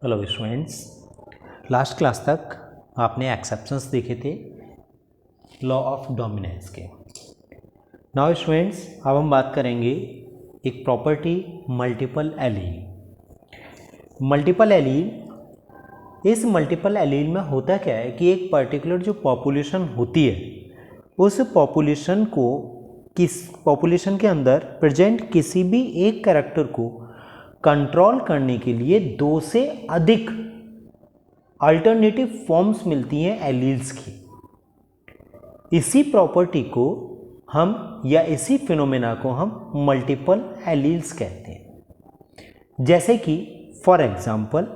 Hello students, last class तक आपने exceptions देखे थे लॉ ऑफ डोमिनेंस के। नाउ स्टूडेंट्स, अब हम बात करेंगे एक property multiple allele. Multiple allele, इस मल्टीपल एलील में होता क्या है कि एक पर्टिकुलर जो पॉपुलेशन होती है उस पॉपुलेशन के अंदर प्रेजेंट किसी भी एक कैरेक्टर को कंट्रोल करने के लिए दो से अधिक अल्टरनेटिव फॉर्म्स मिलती हैं एलील्स की। इसी प्रॉपर्टी को हम या इसी फिनोमेना को हम मल्टीपल एलील्स कहते हैं। जैसे कि for example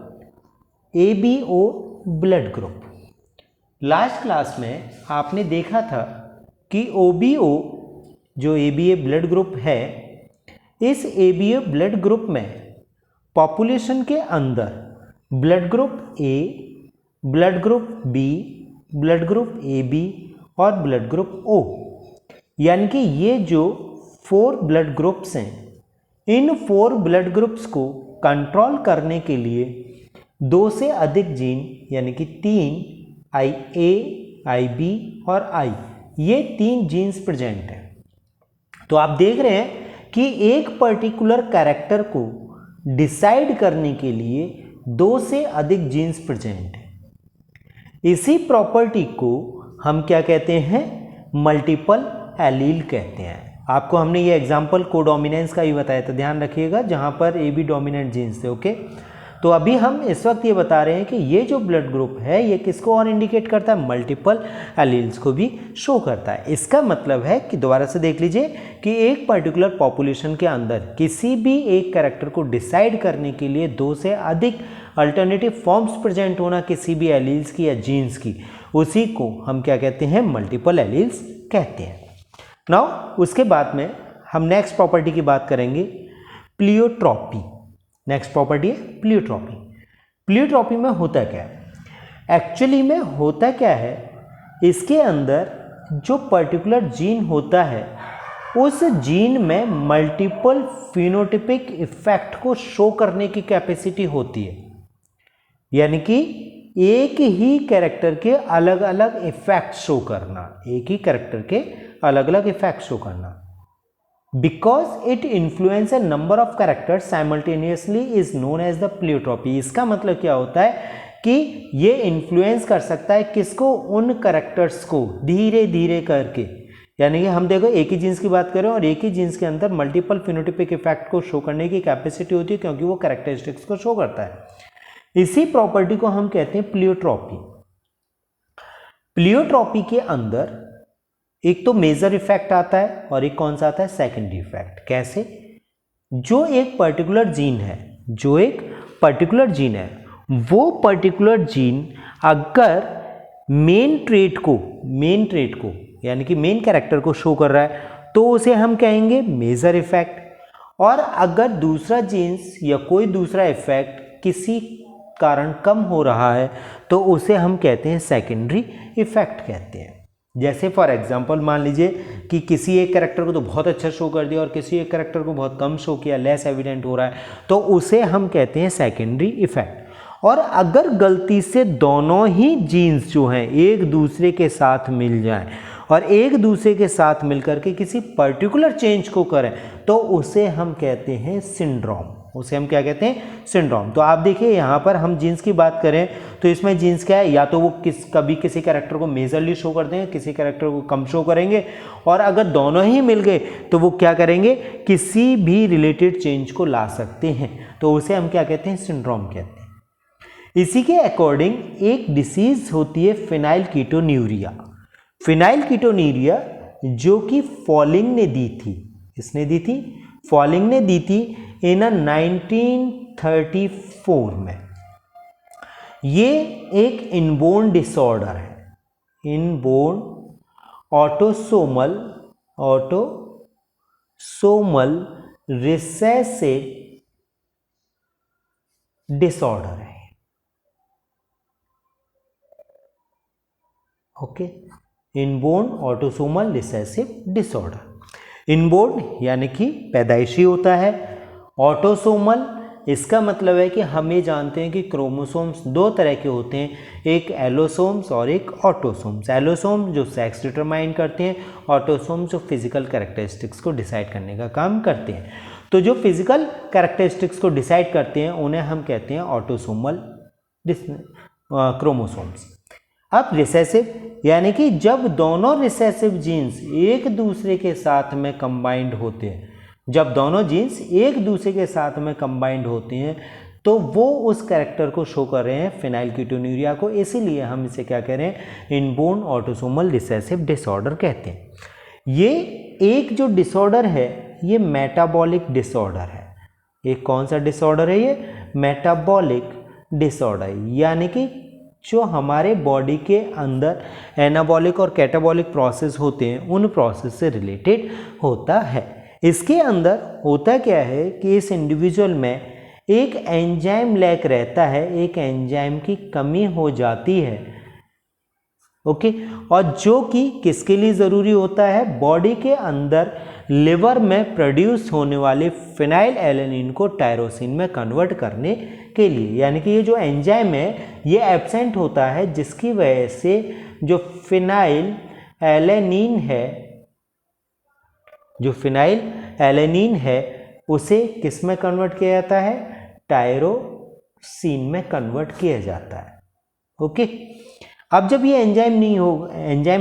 ABO blood group. Last class में आपने देखा था कि OBO जो ABA ब्लड ग्रुप है, इस ABA ब्लड ग्रुप में पॉपुलेशन के अंदर blood group A, blood group B, blood group AB और ब्लड ग्रुप O, यानी कि ये जो 4 ब्लड ग्रुप्स हैं, इन 4 ब्लड ग्रुप्स को कंट्रोल करने के लिए दो से अधिक जीन यानी कि 3 IA, IB और I, ये 3 जीन्स प्रेजेंट हैं। तो आप देख रहे हैं कि एक पर्टिकुलर कैरेक्टर को डिसाइड करने के लिए दो से अधिक जीन्स प्रेजेंट हैं। इसी प्रॉपर्टी को हम क्या कहते हैं? मल्टीपल एलील कहते हैं। आपको हमने ये एग्जांपल कोडोमिनेंस का ही बताया था, ध्यान रखिएगा, जहां पर AB डोमिनेंट जीन्स थे। ओके, तो अभी हम इस वक्त ये बता रहे हैं कि ये जो ब्लड ग्रुप है ये किसको और इंडिकेट करता है? मल्टीपल एलील्स को भी शो करता है। इसका मतलब है कि दोबारा से देख लीजिए कि एक पर्टिकुलर पॉपुलेशन के अंदर किसी भी एक कैरेक्टर को डिसाइड करने के लिए दो से अधिक अल्टरनेटिव फॉर्म्स प्रेजेंट होना किसी भी एलील्स की या जीन्स की, उसी को हम क्या कहते हैं? मल्टीपल एलील्स कहते हैं। नाउ उसके बाद में हम नेक्स्ट प्रॉपर्टी की बात करेंगे, प्लियोट्रॉपी। नेक्स्ट प्रॉपर्टी है प्लियोट्रॉपी। प्लियोट्रॉपी में होता क्या है? एक्चुअली में होता क्या है, इसके अंदर जो पर्टिकुलर जीन होता है उस जीन में मल्टीपल फिनोटिपिक इफेक्ट को शो करने की कैपेसिटी होती है, यानी कि एक ही कैरेक्टर के अलग अलग इफेक्ट शो करना, एक ही कैरेक्टर के अलग अलग इफेक्ट शो करना। Because it influence a number of characters simultaneously is known as the pleiotropy। इसका मतलब क्या होता है कि ये इन्फ्लुएंस कर सकता है किसको? उन कैरेक्टर्स को धीरे धीरे करके, यानी कि हम देखो एक ही जीन्स की बात करें और एक ही जीन्स के अंदर मल्टीपल फिनोटिपिक इफेक्ट को शो करने की कैपेसिटी होती है, क्योंकि वो कैरेक्टरिस्टिक्स को शो करता है। इसी प्रॉपर्टी को हम कहते हैं प्लियोट्रॉपी। प्लियोट्रॉपी के अंदर एक तो मेजर इफेक्ट आता है और एक कौन सा आता है? Secondary effect. कैसे? जो एक पर्टिकुलर जीन है वो पर्टिकुलर जीन अगर मेन ट्रेट को यानी कि मेन कैरेक्टर को शो कर रहा है तो उसे हम कहेंगे मेजर इफेक्ट, और अगर दूसरा जीन्स या कोई दूसरा इफेक्ट किसी कारण कम हो रहा है तो उसे हम कहते हैं सेकेंडरी इफेक्ट कहते हैं। जैसे फॉर एग्जांपल मान लीजिए कि किसी एक कैरेक्टर को तो बहुत अच्छा शो कर दिया और किसी एक कैरेक्टर को बहुत कम शो किया, लेस एविडेंट हो रहा है, तो उसे हम कहते हैं सेकेंडरी इफेक्ट। और अगर गलती से दोनों ही जीन्स जो हैं एक दूसरे के साथ मिल जाएं और एक दूसरे के साथ मिलकर के किसी पर्टिकुलर चेंज को करें तो उसे हम कहते हैं सिंड्रोम। उसे हम क्या कहते हैं? सिंड्रोम। तो आप देखिए यहाँ पर हम जीन्स की बात करें तो इसमें जीन्स क्या है? या तो वो कभी किसी कैरेक्टर को मेजरली शो कर देंगे, किसी कैरेक्टर को कम शो करेंगे, और अगर दोनों ही मिल गए तो वो क्या करेंगे? किसी भी रिलेटेड चेंज को ला सकते हैं, तो उसे हम क्या कहते हैं? सिंड्रोम कहते हैं। इसी के अकॉर्डिंग एक डिसीज होती है फिनाइलकीटोन्यूरिया। फिनाइलकीटोन्यूरिया जो कि फॉलिंग ने दी थी, इसने दी थी, फॉलिंग ने दी थी इन 1934 में। ये एक इनबोर्न डिसऑर्डर है, इनबोर्न ऑटोसोमल रिसेसिव डिसऑर्डर है। Okay, inborn autosomal recessive disorder. Inborn यानी कि पैदाइशी होता है, ऑटोसोमल इसका मतलब है कि हम ये जानते हैं कि क्रोमोसोम्स दो तरह के होते हैं, एक एलोसोम्स और एक ऑटोसोम्स। एलोसोम जो सेक्स डिटरमाइन करते हैं, ऑटोसोम्स जो फिजिकल कैरेक्टरिस्टिक्स को डिसाइड करने का काम करते हैं। तो जो फिजिकल कैरेक्टरिस्टिक्स को डिसाइड करते हैं उन्हें हम कहते हैं ऑटोसोमल क्रोमोसोम्स। अब रिसेसिव यानी कि जब दोनों रिसेसिव जीन्स एक दूसरे के साथ में कंबाइंड होते हैं, जब दोनों जीन्स एक दूसरे के साथ में कंबाइंड होते हैं तो वो उस कैरेक्टर को शो कर रहे हैं फेनाइलकीटोन्यूरिया को, इसीलिए हम इसे क्या कह रहे हैं, इनबोर्न ऑटोसोमल रिसेसिव डिसऑर्डर कहते हैं। ये एक जो डिसऑर्डर है ये मेटाबॉलिक डिसऑर्डर है। एक कौन सा डिसऑर्डर है ये, मेटाबॉलिक डिसऑर्डर, यानी कि जो हमारे बॉडी के अंदर एनाबॉलिक और कैटाबॉलिक प्रोसेस होते हैं उन प्रोसेस से रिलेटेड होता है। इसके अंदर होता क्या है कि इस इंडिविजुअल में एक एंजाइम लैक रहता है, एक एंजाइम की कमी हो जाती है, ओके, और जो कि किसके लिए ज़रूरी होता है, बॉडी के अंदर लिवर में प्रोड्यूस होने वाले फिनाइल एलेनिन को टायरोसिन में कन्वर्ट करने के लिए। यानी कि ये जो एंजाइम है ये एब्सेंट होता है, जिसकी वजह से जो फिनाइल एलेनिन है, जो फिनाइल एलेनिन है उसे किस में कन्वर्ट किया जाता है, टायरोसिन में कन्वर्ट किया जाता है, ओके। अब जब ये एंजाइम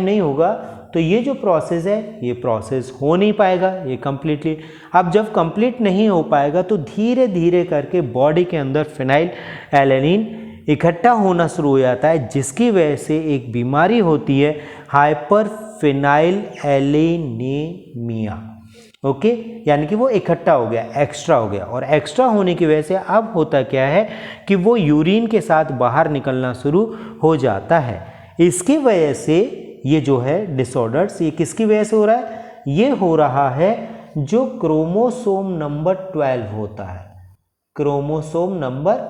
नहीं होगा तो ये जो प्रोसेस है ये प्रोसेस हो नहीं पाएगा, ये कंप्लीटली। अब जब कंप्लीट नहीं हो पाएगा तो धीरे धीरे करके बॉडी के अंदर फिनाइल एलेनिन इकट्ठा होना शुरू हो जाता है, जिसकी वजह से एक बीमारी होती है हाइपर फिनाइल एलेनीमिया, ओके, यानी कि वो इकट्ठा हो गया, एक्स्ट्रा हो गया, और एक्स्ट्रा होने की वजह से अब होता क्या है कि वो यूरिन के साथ बाहर निकलना शुरू हो जाता है। इसकी वजह से ये जो है डिसऑर्डर्स, ये किसकी वजह से हो रहा है, ये हो रहा है जो क्रोमोसोम नंबर 12 होता है, क्रोमोसोम नंबर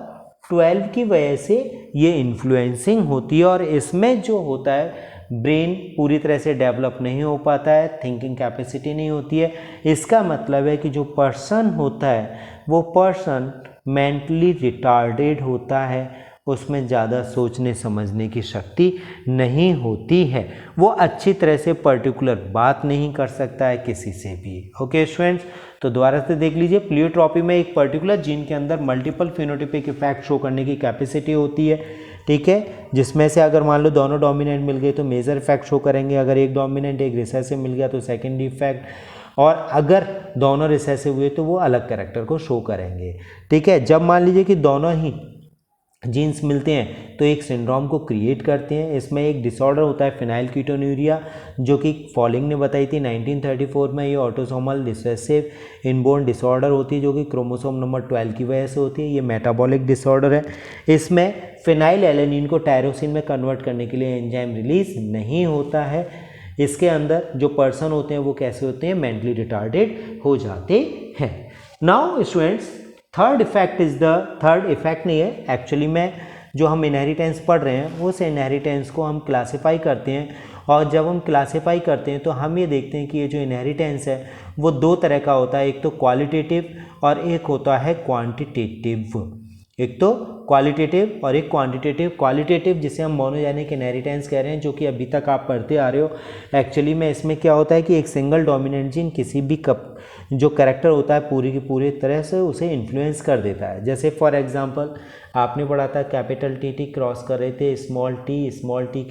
12 की वजह से ये इन्फ्लुएंसिंग होती है। और इसमें जो होता है ब्रेन पूरी तरह से डेवलप नहीं हो पाता है, थिंकिंग कैपेसिटी नहीं होती है। इसका मतलब है कि जो पर्सन होता है वो पर्सन मेंटली रिटार्डेड होता है, उसमें ज़्यादा सोचने समझने की शक्ति नहीं होती है, वो अच्छी तरह से पर्टिकुलर बात नहीं कर सकता है किसी से भी, ओके स्टूडेंट्स। तो दोबारा से देख लीजिए, प्लियोट्रॉपी में एक पर्टिकुलर जीन के अंदर मल्टीपल फिनोटाइपिक इफेक्ट शो करने की कैपेसिटी होती है, ठीक है, जिसमें से अगर मान लो दोनों डोमिनेंट मिल गए तो मेजर इफेक्ट शो करेंगे, अगर एक डोमिनेंट एक रिसेसिव मिल गया तो सेकेंडरी इफेक्ट, और अगर दोनों रिसेसिव हुए तो वो अलग कैरेक्टर को शो करेंगे, ठीक है। जब मान लीजिए कि दोनों ही जीन्स मिलते हैं तो एक सिंड्रोम को क्रिएट करते हैं। इसमें एक डिसऑर्डर होता है फेनाइलकीटोन्यूरिया, जो कि फॉलिंग ने बताई थी 1934 में। ये ऑटोसोमल रिसेसिव इनबोर्न डिसऑर्डर होती है जो कि क्रोमोसोम नंबर 12 की वजह से होती है। ये मेटाबॉलिक डिसऑर्डर है, इसमें फिनाइल एलेनिन को टायरोसिन में कन्वर्ट करने के लिए एंजाइम रिलीज नहीं होता है। इसके अंदर जो पर्सन होते हैं वो कैसे होते हैं, मेंटली रिटार्डेड हो जाते हैं। Now students, third effect is the, third effect नहीं है एक्चुअली में, जो हम इनहेरिटेंस पढ़ रहे हैं उस इनहेरिटेंस को हम क्लासीफाई करते हैं, और जब हम क्लासीफाई करते हैं तो हम ये देखते हैं कि ये जो इनहेरिटेंस है वो दो तरह का होता है, एक तो क्वालिटेटिव और एक होता है क्वांटिटेटिव। एक तो क्वालिटेटिव और एक क्वांटिटेटिव। क्वालिटेटिव जिसे हम मोनोजेनिक इनहेरिटेंस कह रहे हैं, जो कि अभी तक आप पढ़ते आ रहे हो। एक्चुअली में इसमें क्या होता है कि एक सिंगल डोमिनेंट जीन किसी भी जो कैरेक्टर होता है पूरी की पूरी तरह से उसे इन्फ्लुएंस कर देता है। जैसे फॉर एग्जांपल आपने पढ़ा था कैपिटल टी क्रॉस कर रहे थे स्मॉल टी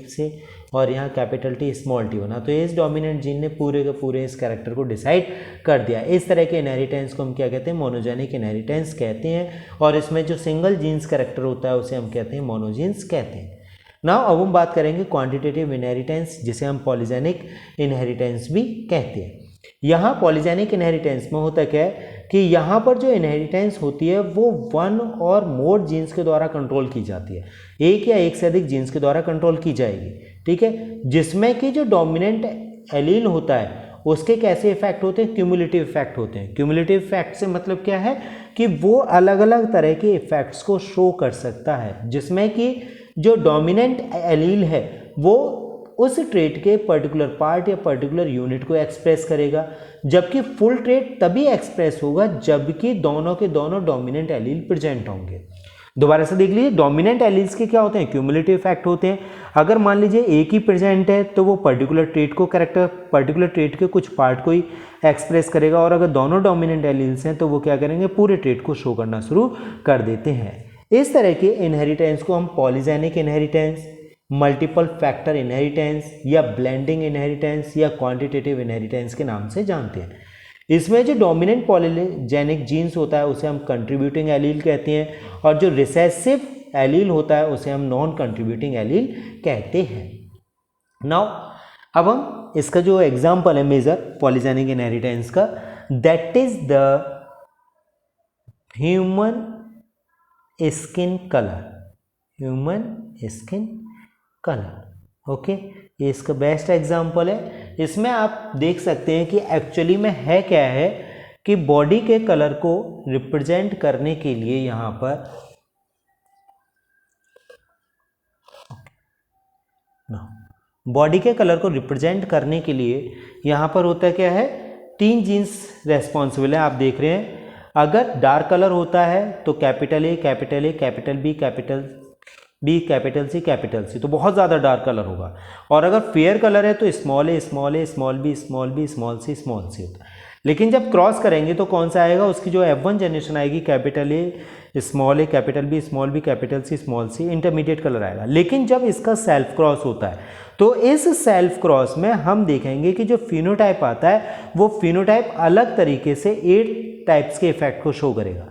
से, और यहाँ कैपिटल टी स्मॉल टी बना, तो इस डोमिनेंट जीन ने पूरे के पूरे इस कैरेक्टर को डिसाइड कर दिया। इस तरह के इनहेरिटेंस को हम क्या कहते हैं, मोनोजेनिक इनहेरिटेंस कहते हैं, और इसमें जो सिंगल जीन्स कैरेक्टर होता है उसे हम कहते हैं मोनोजीन्स कहते हैं। नाउ अब हम बात करेंगे क्वांटिटेटिव इनहेरिटेंस, जिसे हम पॉलीजेनिक इनहेरिटेंस भी कहते हैं। यहाँ पॉलीजेनिक इनहेरिटेंस में होता क्या है कि यहाँ पर जो इनहेरिटेंस होती है वो वन और मोर जीन्स के द्वारा कंट्रोल की जाती है, एक या एक से अधिक जीन्स के द्वारा कंट्रोल की जाएगी, ठीक है, जिसमें कि जो डोमिनेंट एलील होता है उसके कैसे इफेक्ट होते हैं, क्यूमुलेटिव इफेक्ट होते हैं। क्यूमुलेटिव इफेक्ट से मतलब क्या है कि वो अलग अलग तरह के इफेक्ट्स को शो कर सकता है, जिसमें कि जो डोमिनेंट एलील है वो उस ट्रेट के पर्टिकुलर पार्ट या पर्टिकुलर यूनिट को एक्सप्रेस करेगा, जबकि फुल ट्रेट तभी एक्सप्रेस होगा जबकि दोनों के दोनों डोमिनेंट एलील प्रेजेंट होंगे। दोबारा से देख लीजिए, डोमिनेंट एलील्स के क्या होते हैं, क्यूमुलेटिव इफेक्ट होते हैं। अगर मान लीजिए एक ही प्रेजेंट है तो वो पर्टिकुलर ट्रेट को पर्टिकुलर ट्रेट के कुछ पार्ट को ही एक्सप्रेस करेगा, और अगर दोनों डोमिनेंट एलील्स हैं तो वो क्या करेंगे, पूरे ट्रेट को शो करना शुरू कर देते हैं। इस तरह के इनहेरिटेंस को हम polygenic inheritance, multiple factor inheritance या ब्लेंडिंग इनहेरिटेंस या क्वांटिटेटिव इनहेरिटेंस के नाम से जानते हैं। इसमें जो डोमिनेंट पॉलीजेनिक जीन्स होता है उसे हम कंट्रीब्यूटिंग एलील कहते हैं, और जो रिसेसिव एलील होता है उसे हम नॉन कंट्रीब्यूटिंग एलील कहते हैं। नाउ अब हम इसका जो एग्जाम्पल है मेजर पॉलीजेनिक इनहेरिटेंस का, that is the human skin colour, human skin colour. Okay, ये इसका बेस्ट एग्जाम्पल है। इसमें आप देख सकते हैं कि एक्चुअली में है क्या है कि बॉडी के कलर को रिप्रेजेंट करने के लिए यहाँ पर बॉडी के कलर को रिप्रेजेंट करने के लिए यहाँ पर होता है क्या है, 3 जीन्स रेस्पॉन्सिबल है। आप देख रहे हैं, अगर डार्क कलर होता है तो capital A, capital A, capital B, capital B, capital C, capital C, तो बहुत ज़्यादा डार्क कलर होगा। और अगर फेयर कलर है तो small A, small A, small B, small B, small C होता है। लेकिन जब क्रॉस करेंगे तो कौन सा आएगा, उसकी जो F1 जनरेशन आएगी, capital A, small A, capital B, small B, capital C, small C, intermediate colour आएगा। लेकिन जब इसका सेल्फ क्रॉस होता है तो इस सेल्फ क्रॉस में हम देखेंगे कि जो फिनोटाइप आता है वो फिनोटाइप अलग तरीके से 8 टाइप्स के इफेक्ट को शो करेगा।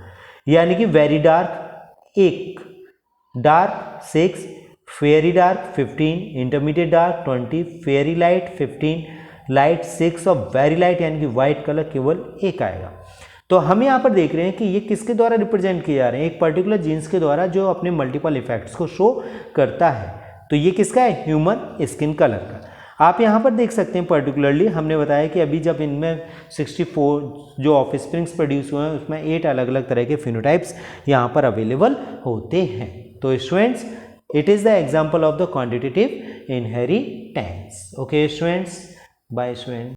यानी कि very dark 1, dark 6, fairy dark 15, intermediate dark 20, fairy light 15, light 6 और वेरी लाइट यानी कि वाइट कलर केवल 1 आएगा। तो हम यहाँ पर देख रहे हैं कि ये किसके द्वारा रिप्रेजेंट किए जा रहे हैं, एक पर्टिकुलर जीन्स के द्वारा जो अपने मल्टीपल इफेक्ट्स को शो करता है। तो ये किसका है, ह्यूमन स्किन कलर का। आप यहाँ पर देख सकते हैं पर्टिकुलरली हमने बताया कि अभी जब इनमें 64 जो ऑफस्प्रिंग्स प्रोड्यूस हुए हैं उसमें 8 अलग अलग तरह के फिनोटाइप्स यहाँ पर अवेलेबल होते हैं। तो students, it is the example of the quantitative inheritance. Okay students, bye students.